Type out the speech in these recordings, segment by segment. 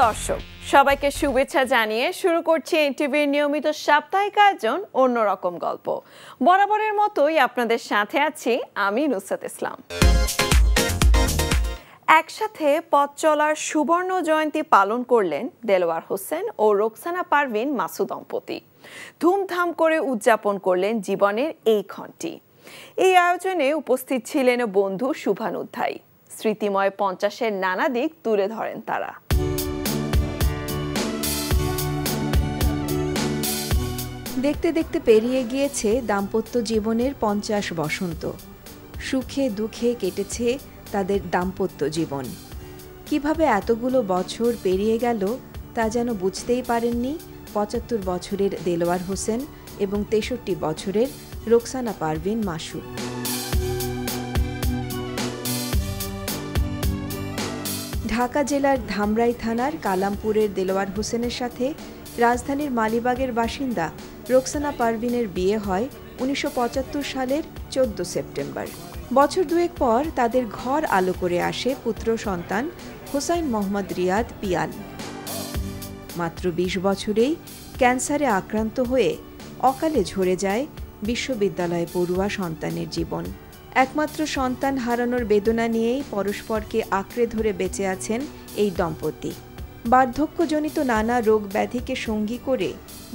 দর্শক সবাইকে শুভেচ্ছা জানিয়ে শুরু করছি এনটিভির নিয়মিত সাপ্তাহিক আয়োজন অন্যরকম গল্প। বরাবরের মতোই আপনাদের সাথে আছি আমি নুসরাত ইসলাম। একসাথে পথ চলার সুবর্ণ জয়ন্তী পালন করলেন দেলোয়ার হোসেন ও রোকসানা পারভিন মাসুদ দম্পতি। ধুমধাম করে উদযাপন করলেন জীবনের এই ক্ষণটি। এই আয়োজনে উপস্থিত ছিলেন বন্ধু শুভানুধ্যায়ী। স্মৃতিময় 50-এর নানা দিক তুলে ধরেন তারা। দেখতে দেখতে পেরিয়ে গিয়েছে দাম্পত্য জীবনের 50 বসন্ত। সুখে দুঃখে কেটেছে তাদের দাম্পত্য জীবন। কিভাবে এতগুলো বছর পেরিয়ে গেল তা যেন বুঝতেই পারেননি 75 বছরের দেলোয়ার হোসেন এবং 63 বছরের রোকসানা পারভিন মাসু। ঢাকা জেলার ধামরাই থানার কালামপুরের দেলোয়ার হোসেনের সাথে রাজধানীর মালিবাগের বাসিন্দা রোকসানা পারভিনের বিয়ে হয় 1975 সালের 14 সেপ্টেম্বর। বছর দুয়েক পর তাদের ঘর আলো করে আসে পুত্র সন্তান হোসাইন মোহাম্মদ রিয়াদ পিয়াল। মাত্র 20 বছরেই ক্যান্সারে আক্রান্ত হয়ে অকালে ঝরে যায় বিশ্ববিদ্যালয়ে পড়ুয়া সন্তানের জীবন। একমাত্র সন্তান হারানোর বেদনা নিয়েই পরস্পরকে আঁকড়ে ধরে বেঁচে আছেন এই দম্পতি। বার্ধক্যজনিত নানা রোগ ব্যাধিকে সঙ্গী করে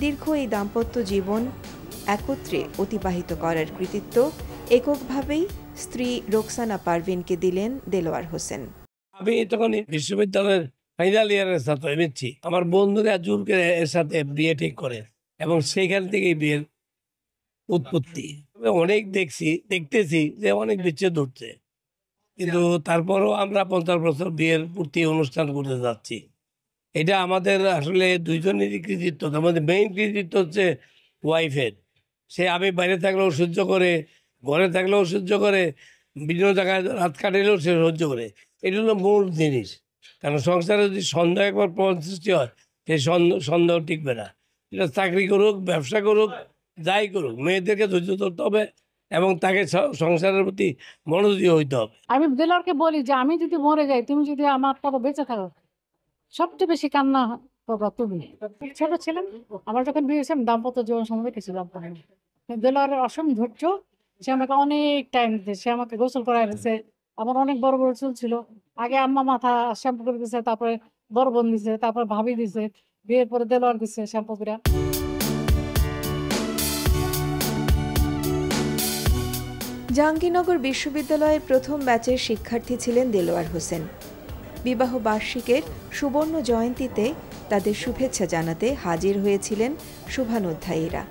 দীর্ঘ এই দাম্পত্য জীবন একত্রে অতিবাহিত করার কৃতিত্ব এককভাবেই স্ত্রী রোকসানা পারভিনকে দিলেন দেলোয়ার হোসেন। আমি তখন বিশ্ববিদ্যালয়ের ফাইনাল ইয়ারের ছাত্র এমএসসি। আমার বন্ধুরা জোর করে এর সাথে বিয়ে ঠিক করে এবং সেইখান থেকেই বিয়ের উৎপত্তি। অনেক দেখতেছি যে অনেক বিচ্ছেদ হচ্ছে, কিন্তু তারপরও আমরা 50 বছর বিয়ের পূর্তি অনুষ্ঠান করতে যাচ্ছি। এটা আমাদের আসলে দুইজনেরই কৃতিত্ব। আমাদের মেইন কৃতিত্ব হচ্ছে ওয়াইফের। সে আমি বাইরে থাকলেও সহ্য করে, ঘরে থাকলেও সহ্য করে, বিভিন্ন জায়গায় রাত কাটালেও সে সহ্য করে। এটা হলো মূল জিনিস। কারণ সংসারে যদি সন্দেহ একবার সৃষ্টি হয়, সেই সন্দেহ টিকবে না। এটা চাকরি করুক, ব্যবসা করুক, যাই করুক, মেয়েদেরকে ধৈর্য ধরতে হবে এবং তাকে সংসারের প্রতি মনোযোগী হইতে হবে। আমি দেলোয়ারকে বলি যে আমি যদি মরে যাই, তুমি যদি আমার টাকা বেঁচে থাকো, সবচেয়ে বেশি কান্না করবা তুমি। ছোট ছিলেন, আমার যখন বিয়ে হয়েছে আমি দাম্পত্য জীবন সম্বন্ধে কিছু জানতাম না। দেলোয়ারের অসম ধৈর্য, সে আমাকে অনেক টাইম দিচ্ছে। সে আমাকে গোসল করাই দিচ্ছে। আমার অনেক বড় বড় চুল ছিল, আগে আম্মা মাথা শ্যাম্পু করে দিচ্ছে, তারপরে বড় বোন দিছে, তারপরে ভাবি দিছে, বিয়ের পরে দেলোয়ার দিচ্ছে শ্যাম্পু করে। জাহাঙ্গীরনগর বিশ্ববিদ্যালয়ের প্রথম ব্যাচের শিক্ষার্থী ছিলেন দেলোয়ার হোসেন। বিবাহ বার্ষিকের সুবর্ণ জয়ন্তীতে তাদের শুভেচ্ছা জানাতে হাজির হয়েছিলেন শুভানুধ্যায়ীরা।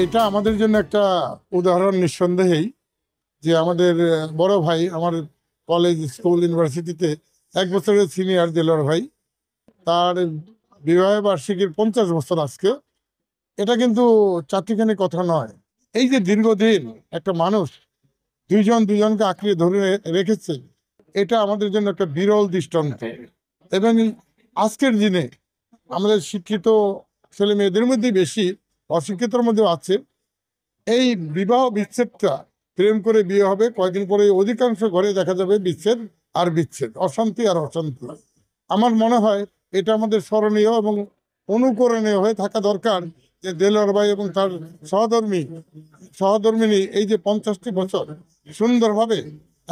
এটা আমাদের জন্য একটা উদাহরণ নিঃসন্দেহেই, যে আমাদের বড় ভাই আমার কলেজ, স্কুল, ইউনিভার্সিটিতে 1 বছরের সিনিয়র দেলোয়ার ভাই, তার বিবাহ বার্ষিকীর 50 বছর আজকে। এটা কিন্তু চারটিখানি কথা নয়। এই যে দীর্ঘদিন একটা মানুষ দুজনকে আঁকড়ে ধরে রেখেছে, এটা আমাদের জন্য একটা বিরল দৃষ্টান্ত। এবং আজকের দিনে আমাদের শিক্ষিত ছেলে মেয়েদের মধ্যে বেশি, অশিক্ষিতর মধ্যেও আছে। এই বিবাহ বিচ্ছেদটা, প্রেম করে বিয়ে হবে, কয়েকদিন পরে অধিকাংশ ঘরে দেখা যাবে বিচ্ছেদ আর বিচ্ছেদ, অশান্তি আর অশান্তি। আমার মনে হয় এটা আমাদের স্মরণীয় এবং অনুকরণীয় হয়ে থাকা দরকার, যে দেলোয়ার ভাই এবং তার সহধর্মিনী এই যে 50টি বছর সুন্দরভাবে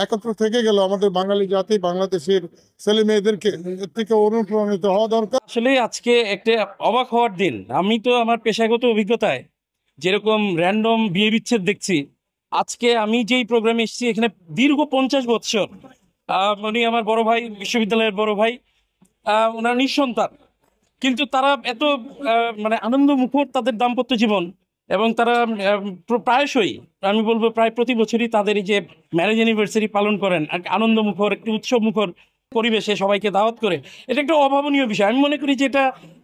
একত্র থেকে গেল, আমাদের বাঙালি জাতি, বাংলাদেশের ছেলে মেয়েদেরকে এর থেকে অনুপ্রাণিত হওয়া দরকার। আসলে আজকে একটা অবাক হওয়ার দিন। আমি তো আমার পেশাগত অভিজ্ঞতায় যেরকম র্যান্ডম বিয়ে বিচ্ছেদ দেখছি, আজকে আমি যেই প্রোগ্রামে এসেছি এখানে দীর্ঘ 50 বছর, উনি আমার বড় ভাই, বিশ্ববিদ্যালয়ের বড় ভাই, ওনার নিঃসন্তান, কিন্তু তারা এত মানে আনন্দ মুখর তাদের দাম্পত্য জীবন। এবং তারা প্রায়শই, আমি বলবো প্রায় প্রতি বছরই তাদের এই যে ম্যারেজ অ্যানিভার্সারি পালন করেন আনন্দ মুখর, একটি উৎসব মুখর পরিবেশে সবাইকে দাওয়াত করে। এটা একটা অভাবনীয় বিষয়। আমি মনে করি যে এটা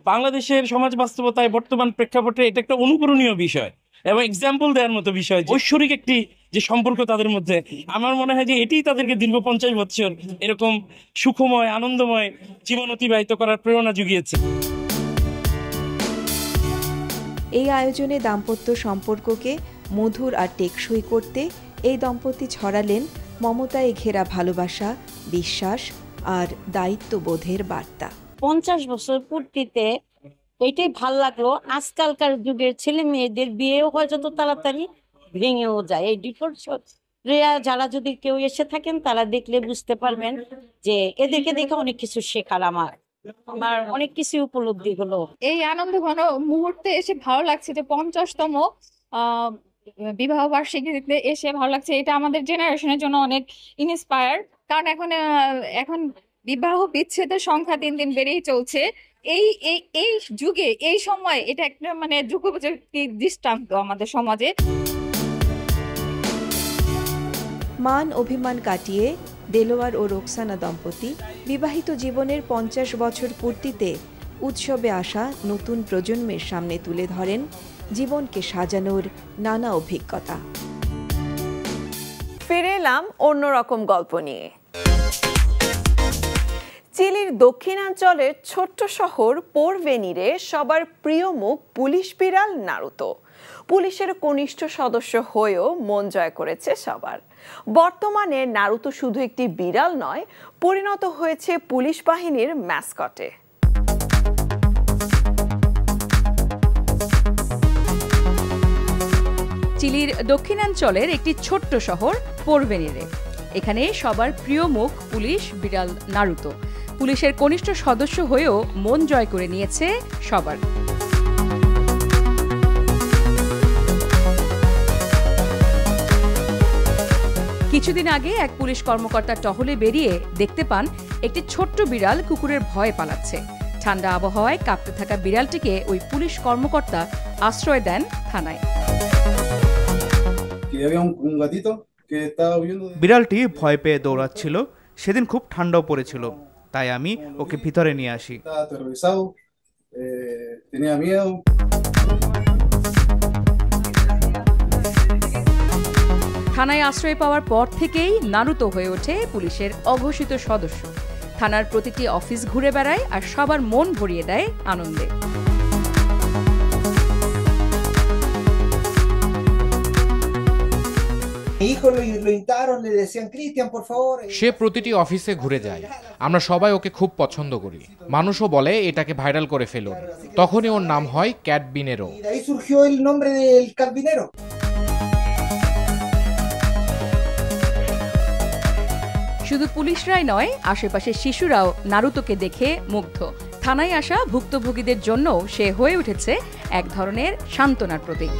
বাংলাদেশের সমাজ বাস্তবতায় বর্তমান প্রেক্ষাপটে এটা একটা অনুকরণীয় বিষয় এবং এক্সাম্পল দেওয়ার মতো বিষয়। ঐশ্বরিক একটি যে সম্পর্ক তাদের মধ্যে, আমার মনে হয় যে এটিই তাদেরকে দীর্ঘ 50 বছর এরকম সুখময়, আনন্দময় জীবন অতিবাহিত করার প্রেরণা জুগিয়েছে। এই আয়োজনে দাম্পত্য সম্পর্ককে মধুর আর টেকসই করতে এই দম্পতি ছড়ালেন মমতায় ঘেরা ভালোবাসা বিশ্বাস আর দায়িত্ববোধের বার্তা। 50 বছর পূর্তিতে এটাই ভাল লাগলো, আজকালকার যুগের ছেলে মেয়েদের বিয়েও হয় যত তাড়াতাড়ি, ভেঙেও যায়। এই ডিভোর্স যারা যদি কেউ এসে থাকেন তারা দেখলে বুঝতে পারবেন যে এদেরকে দেখে অনেক কিছু শেখার আমার অনেক কিছু উপলব্ধি হলো। এই আনন্দ ঘন মুহূর্তে এসে ভালো লাগছে যে 50তম বিবাহ বার্ষিকীতে এসে ভালো লাগছে। এটা আমাদের জেনারেশনের জন্য অনেক ইন্সপায়ার, কারণ এখন বিবাহ বিচ্ছেদের সংখ্যা দিন দিন বেড়েই চলছে। এই যুগে এই সময় এটা একটা মানে যুগোপযোগী দৃষ্টান্ত আমাদের সমাজে। মান অভিমান কাটিয়ে দেলোয়ার ও রোকসানা দম্পতি বিবাহিত জীবনের 50 বছর পূর্তিতে উৎসবে আসা নতুন প্রজন্মের সামনে তুলে ধরেন জীবনকে সাজানোর নানা অভিজ্ঞতা। ফিরে এলাম অন্যরকম গল্প নিয়ে। চিলির দক্ষিণাঞ্চলের ছোট্ট শহর পোরভেনিরে সবার প্রিয় মুখ পুলিশ বিড়াল নারুতো। পুলিশের কনিষ্ঠ সদস্য হয়েও মন জয় করেছে সবার। বর্তমানে নারুতো শুধু একটি বিড়াল নয়, পরিণত হয়েছে পুলিশ বাহিনীর ম্যাসকটে। চিলির দক্ষিণাঞ্চলের একটি ছোট্ট শহর পোরভেনিরে। এখানে সবার প্রিয় মুখ পুলিশ বিড়াল নারুতো। পুলিশের কনিষ্ঠ সদস্য হয়েও মন জয় করে নিয়েছে সবার। কিছুদিন আগে এক পুলিশ কর্মকর্তা টহলে বেরিয়ে দেখতে পান একটি ছোট্ট বিড়াল কুকুরের ভয়ে পালাচ্ছে। ঠান্ডা আবহাওয়ায় কাঁপতে থাকা বিড়ালটিকে ওই পুলিশ কর্মকর্তা আশ্রয় দেন থানায়। বিড়ালটি ভয় পেয়ে দৌড়াচ্ছিল। সেদিন খুব ঠান্ডাও পড়েছিল, তাই আমি ওকে ভিতরে নিয়ে আসি। থানায় আশ্রয় পাওয়ার পর থেকেই নারুতো হয়ে ওঠে পুলিশের অঘোষিত সদস্য। থানার প্রতিটি অফিস ঘুরে বেড়ায় আর সবার মন ভরিয়ে দেয় আনন্দে। সে প্রতিটি অফিসে ঘুরে যায়। আমরা সবাই ওকে খুব পছন্দ করি। মানুষও বলে এটাকে ভাইরাল করে ফেলুন। তখনই ওর নাম হয় ক্যাটবিনেরো। শুধু পুলিশরাই নয়, আশেপাশের শিশুরাও নারুতোকে দেখে মুগ্ধ। থানায় আসা ভুক্তভোগীদের জন্য সে হয়ে উঠেছে এক ধরনের সান্ত্বনার প্রতীক।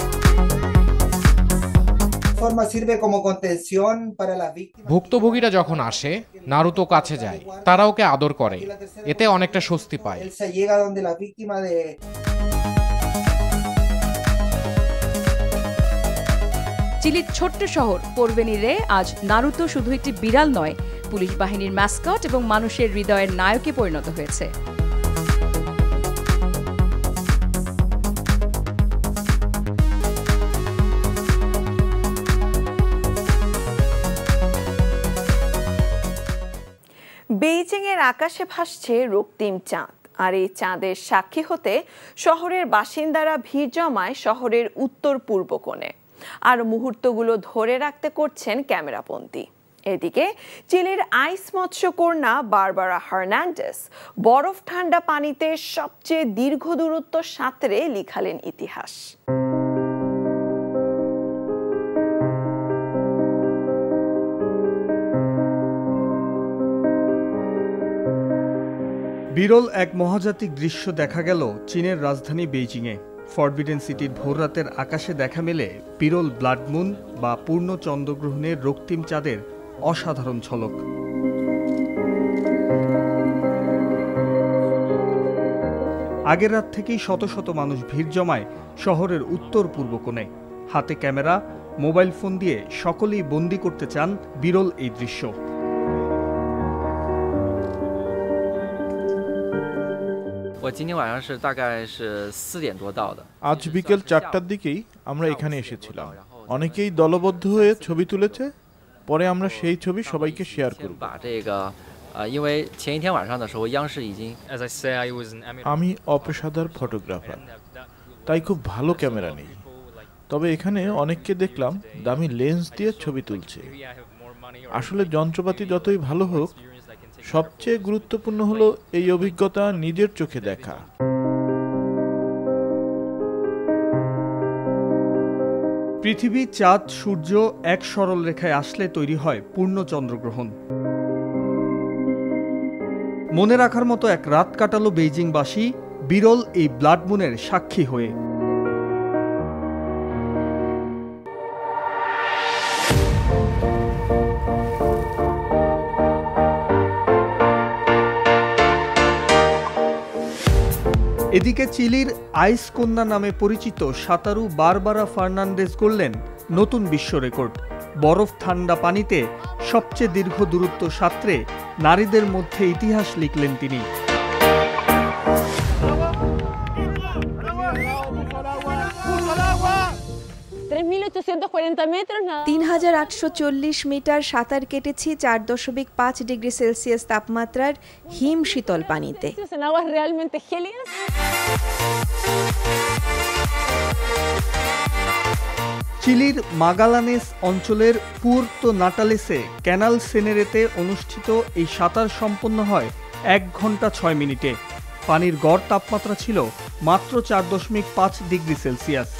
ভুক্তভোগীরা যখন আসে, নারুতো কাছে যায়, তারা ওকে আদর করে, এতে অনেকটা স্বস্তি পায়। চিলির ছোট্ট শহর পোরভেনিরে আজ নারুতো শুধু একটি বিড়াল নয়, পুলিশ বাহিনীর ম্যাসকট এবং মানুষের হৃদয়ের নায়কে পরিণত হয়েছে। বেইজিং এর আকাশে ভাসছে রক্তিম চাঁদ, আর এই চাঁদের সাক্ষী হতে শহরের বাসিন্দারা ভিড় জমায় শহরের উত্তর পূর্ব কোণে, আর মুহূর্তগুলো ধরে রাখতে করছেন ক্যামেরাবন্দী। এদিকে চিলির আইস মৎস্যকন্যা বারবারা হার্নান্ডেস বরফ ঠান্ডা পানিতে সবচেয়ে দীর্ঘ দূরত্ব সাঁতরে লিখালেন ইতিহাস। বিরল এক মহাজাতিক দৃশ্য দেখা গেল চীনের রাজধানী বেইজিংয়ে। ফরবিডেন সিটির ভোররাতের আকাশে দেখা মেলে বিরল ব্লাড মুন বা পূর্ণ চন্দ্রগ্রহণের রক্তিম চাঁদের অসাধারণ ঝলক। আগের রাত থেকেই শত শত মানুষ ভিড় জমায় শহরের উত্তর পূর্ব কোণে। হাতে ক্যামেরা, মোবাইল ফোন দিয়ে সকলেই বন্দি করতে চান বিরল এই দৃশ্য। আজ বিকেল 4টার দিকেই আমরা এখানে এসেছিলাম। অনেকেই দলবদ্ধ হয়ে ছবি তুলেছে, পরে আমরা সেই ছবি সবাইকে শেয়ার করব। আমি অপেশাদার ফটোগ্রাফার, তাই খুব ভালো ক্যামেরা নেই। তবে এখানে অনেককে দেখলাম দামি লেন্স দিয়ে ছবি তুলছে। আসলে যন্ত্রপাতি যতই ভালো হোক, সবচেয়ে গুরুত্বপূর্ণ হলো এই অভিজ্ঞতা নিজের চোখে দেখা। পৃথিবী, চাঁদ, সূর্য এক সরল রেখায় আসলে তৈরি হয় পূর্ণ চন্দ্রগ্রহণ। মনে রাখার মতো এক রাত কাটালো বেইজিংবাসী বিরল এই ব্লাড মুনের সাক্ষী হয়ে। এদিকে চিলির আইস কন্যা নামে পরিচিত সাঁতারু বারবারা ফার্নান্দেজ গড়লেন নতুন বিশ্ব রেকর্ড। বরফ ঠান্ডা পানিতে সবচেয়ে দীর্ঘ দূরত্ব সাঁতরে নারীদের মধ্যে ইতিহাস লিখলেন তিনি। ৩,৮৪০ মিটার সাঁতার কেটেছি ৪.৫ ডিগ্রি সেলসিয়াস তাপমাত্রার হিম শীতল পানিতে। চিলির মাগালানেস অঞ্চলের পুর্তো নাটালেসে ক্যানাল সেনেরেতে অনুষ্ঠিত এই সাঁতার সম্পন্ন হয় ১ ঘন্টা ৬ মিনিটে। পানির গড় তাপমাত্রা ছিল মাত্র ৪.৫ ডিগ্রি সেলসিয়াস।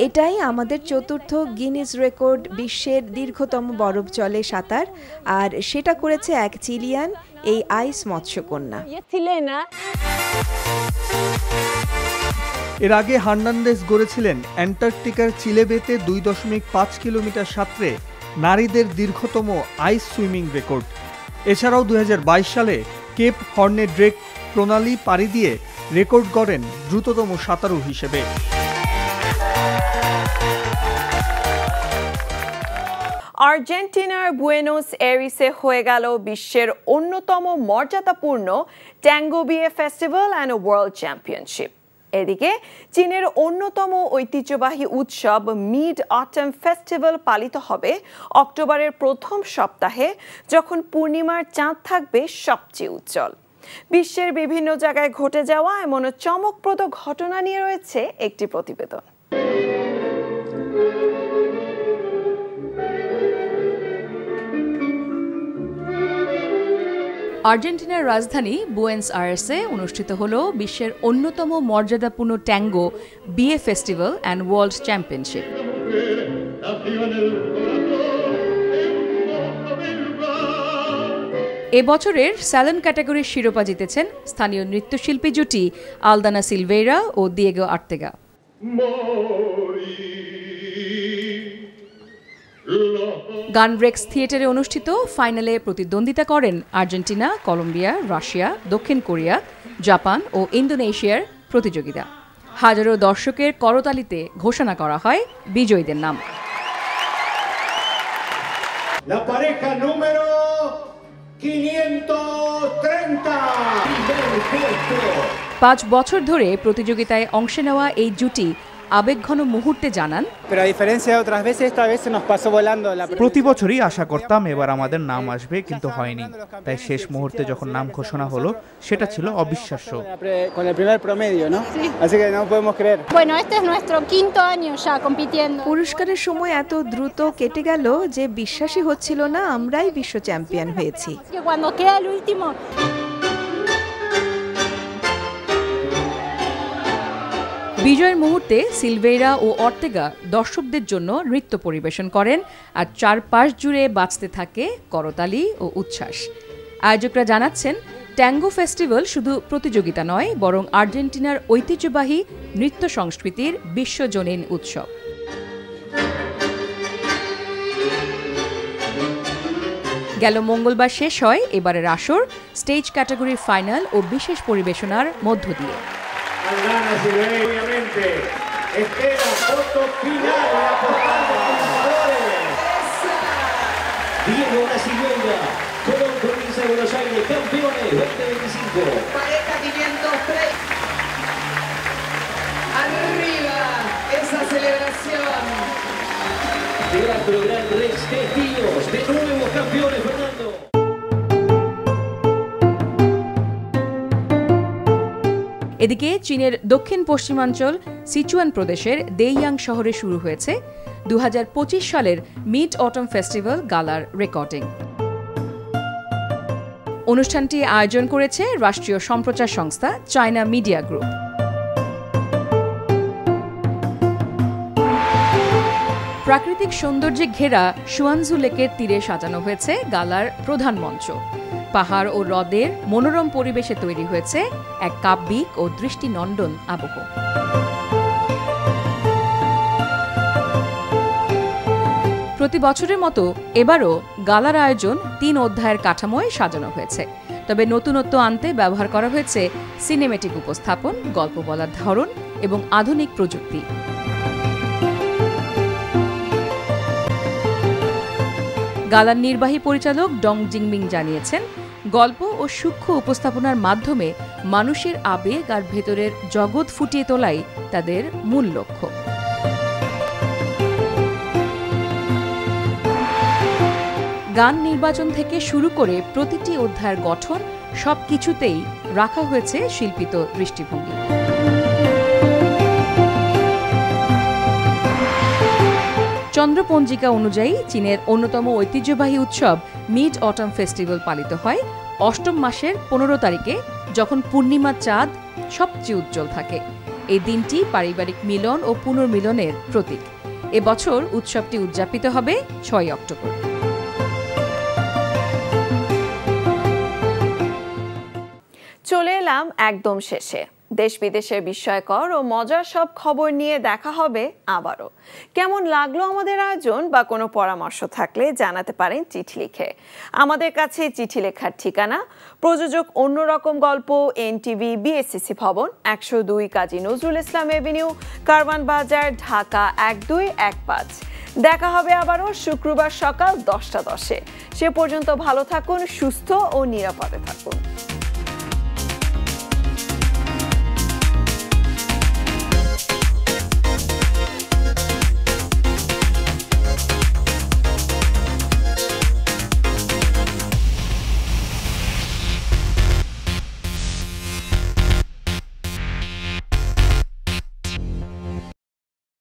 এটাই আমাদের চতুর্থ গিনিস রেকর্ড, বিশ্বের দীর্ঘতম বরফ জলে সাঁতার, আর সেটা করেছে এক চিলিয়ান, এই আইস মৎস্যকন্যা। এর আগে হার্নান্দেজ গড়েছিলেন অ্যান্টার্কটিকার চিলেবেতে ২.৫ কিলোমিটার সাঁতরে নারীদের দীর্ঘতম আইস সুইমিং রেকর্ড। এছাড়াও ২০২২ সালে কেপ হর্নে ড্রেক প্রণালী পাড়ি দিয়ে রেকর্ড গড়েন দ্রুততম সাঁতারু হিসেবে। আর্জেন্টিনার বুয়েনোস এরিসে হয়ে গেল বিশ্বের অন্যতম মর্যাদাপূর্ণ ট্যাঙ্গো বিয়ে ফেস্টিভ্যাল অ্যান্ড ওয়ার্ল্ড চ্যাম্পিয়নশিপ। এদিকে চীনের অন্যতম ঐতিহ্যবাহী উৎসব মিড অটম ফেস্টিভ্যাল পালিত হবে অক্টোবরের প্রথম সপ্তাহে, যখন পূর্ণিমার চাঁদ থাকবে সবচেয়ে উজ্জ্বল। বিশ্বের বিভিন্ন জায়গায় ঘটে যাওয়া এমন চমকপ্রদ ঘটনা নিয়ে রয়েছে একটি প্রতিবেদন। আর্জেন্টিনার রাজধানী বুয়েন্স আয়ার্সে অনুষ্ঠিত হল বিশ্বের অন্যতম মর্যাদাপূর্ণ ট্যাঙ্গো বিয়ে ফেস্টিভ্যাল অ্যান্ড ওয়ার্ল্ড চ্যাম্পিয়নশিপ। এবছরের স্যালন ক্যাটাগরির শিরোপা জিতেছেন স্থানীয় নৃত্যশিল্পী জুটি আলদানা সিলভেইরা ও দিয়েগো আর্তেগা। গানব্রেক্স থিয়েটারে অনুষ্ঠিত ফাইনালে প্রতিদ্বন্দ্বিতা করেন আর্জেন্টিনা, কলম্বিয়া, রাশিয়া, দক্ষিণ কোরিয়া, জাপান ও ইন্দোনেশিয়ার প্রতিযোগীরা। হাজারো দর্শকের করতালিতে ঘোষণা করা হয় বিজয়ীদের নাম। ৫ বছর ধরে প্রতিযোগিতায় অংশ নেওয়া এই জুটি আবেগঘন মুহূর্তে জানান, প্রতি বছরই আশা করতাম এবার আমাদের নাম আসবে, কিন্তু হয়নি। তাই শেষ মুহূর্তে যখন নাম ঘোষণা হলো সেটা ছিল অবিশ্বাস্য। পুরস্কারের সময় এত দ্রুত কেটে গেল যে বিশ্বাসই হচ্ছিল না আমরাই বিশ্ব চ্যাম্পিয়ন হয়েছি। বিজয়ের মুহূর্তে সিলভেইরা ও অর্তেগা দর্শকদের জন্য নৃত্য পরিবেশন করেন, আর চারপাশ জুড়ে বাজতে থাকে করতালি ও উচ্ছ্বাস। আয়োজকরা জানাচ্ছেন, ট্যাঙ্গো ফেস্টিভ্যাল শুধু প্রতিযোগিতা নয়, বরং আর্জেন্টিনার ঐতিহ্যবাহী নৃত্য সংস্কৃতির বিশ্বজনীন উৎসব। গেল মঙ্গলবার শেষ হয় এবারের আসর স্টেজ ক্যাটাগরির ফাইনাল ও বিশেষ পরিবেশনার মধ্য দিয়ে। এদিকে চীনের দক্ষিণ পশ্চিমাঞ্চল সিচুয়ান প্রদেশের দেইয়াং শহরে শুরু হয়েছে 2025 সালের মিড অটম ফেস্টিভ্যাল গালার রেকর্ডিং। অনুষ্ঠানটি আয়োজন করেছে রাষ্ট্রীয় সম্প্রচার সংস্থা চায়না মিডিয়া গ্রুপ। প্রাকৃতিক সৌন্দর্যে ঘেরা সুয়ানজু লেকের তীরে সাজানো হয়েছে গালার প্রধান মঞ্চ। পাহাড় ও হ্রদের মনোরম পরিবেশে তৈরি হয়েছে এক কাব্যিক ও দৃষ্টিনন্দন আবহ। প্রতি বছরের মতো এবারও গালার আয়োজন 3 অধ্যায়ের কাঠামোয় সাজানো হয়েছে। তবে নতুনত্ব আনতে ব্যবহার করা হয়েছে সিনেমেটিক উপস্থাপন, গল্প বলার ধরন এবং আধুনিক প্রযুক্তি। গালার নির্বাহী পরিচালক ডং জিংমিং জানিয়েছেন, গল্প ও সূক্ষ্ম উপস্থাপনার মাধ্যমে মানুষের আবেগ আর ভেতরের জগৎ ফুটিয়ে তোলাই তাদের মূল লক্ষ্য। গান নির্বাচন থেকে শুরু করে প্রতিটি অধ্যায়ের গঠন সবকিছুতেই রাখা হয়েছে শিল্পিত দৃষ্টিভঙ্গি। চন্দ্রপঞ্জিকা অনুযায়ী চীনের অন্যতম ঐতিহ্যবাহী উৎসব মিড অটম ফেস্টিভ্যাল পালিত হয় 8ম মাসের 15 তারিখে, যখন পূর্ণিমার চাঁদ সবচেয়ে উজ্জ্বল থাকে। এই দিনটি পারিবারিক মিলন ও পুনর্মিলনের প্রতীক। এবছর উৎসবটি উদযাপিত হবে 6 অক্টোবর। চলে এলাম একদম শেষে। দেশ বিদেশের বিস্ময়কর ও মজার সব খবর নিয়ে দেখা হবে আবারও। কেমন লাগলো আমাদের আয়োজন বা কোনো পরামর্শ থাকলে জানাতে পারেন চিঠি লিখে। আমাদের কাছে চিঠি লেখার ঠিকানা প্রযোজক অন্যরকম গল্প, NTV, BSCC ভবন, 102 কাজী নজরুল ইসলাম এভিনিউ, কারওয়ান বাজার, ঢাকা 1215। দেখা হবে আবারও শুক্রবার সকাল 10টা 10-এ। সে পর্যন্ত ভালো থাকুন, সুস্থ ও নিরাপদে থাকুন।